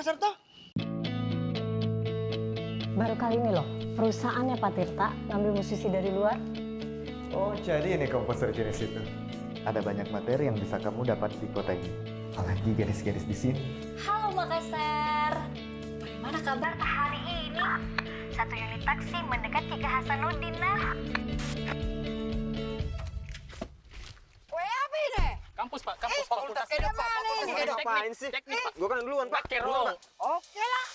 pasar toh? Baru kali ini loh, perusahaannya Pak Tirta ngambil musisi dari luar. Oh, jadi ini komposer jenis itu. Ada banyak materi yang bisa kamu dapat di kota ini. Apalagi gadis-gadis di sini. Halo Makassar, bagaimana kabar hari ini? Satu unit taksi mendekati ke Hasanuddin, nah. Apa ini? Kampus Pak, kampus Fakultas kedok, Pak. Fakultas kedok. Apain sih? Teknik Pak. Gua kan duluan Pak. Kerol. Oke lah.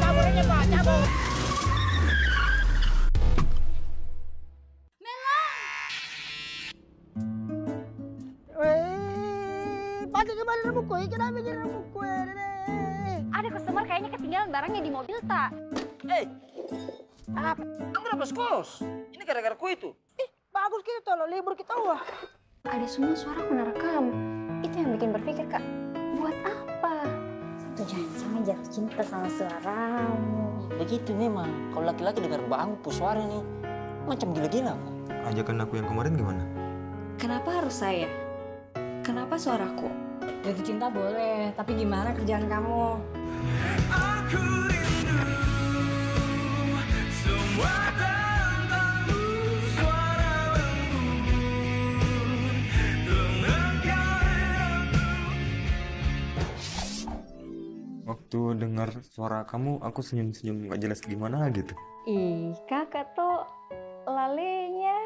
Cabur aja Pak, cabur. Pati kembali buku, kenapa jadi buku Ada customer kayaknya ketinggalan barangnya di mobil, tak? Apa? Kamu dapat skos. Ini gara-gara ku itu. Bagus kita loh, libur kita wah. Ada semua suara aku nerekam. Itu yang bikin berpikir, Kak. Buat apa? Jangan-jangan jatuh cinta sama suaramu. Begitu memang. Kalau laki-laki dengar bangku suara nih, macam gila-gila. Ajakan aku yang kemarin gimana? Kenapa harus saya? Kenapa suaraku? Jatuh cinta boleh, tapi gimana kerjaan kamu? Waktu dengar suara kamu, aku senyum-senyum gak jelas gimana gitu. Ih, kakak tuh lalenya.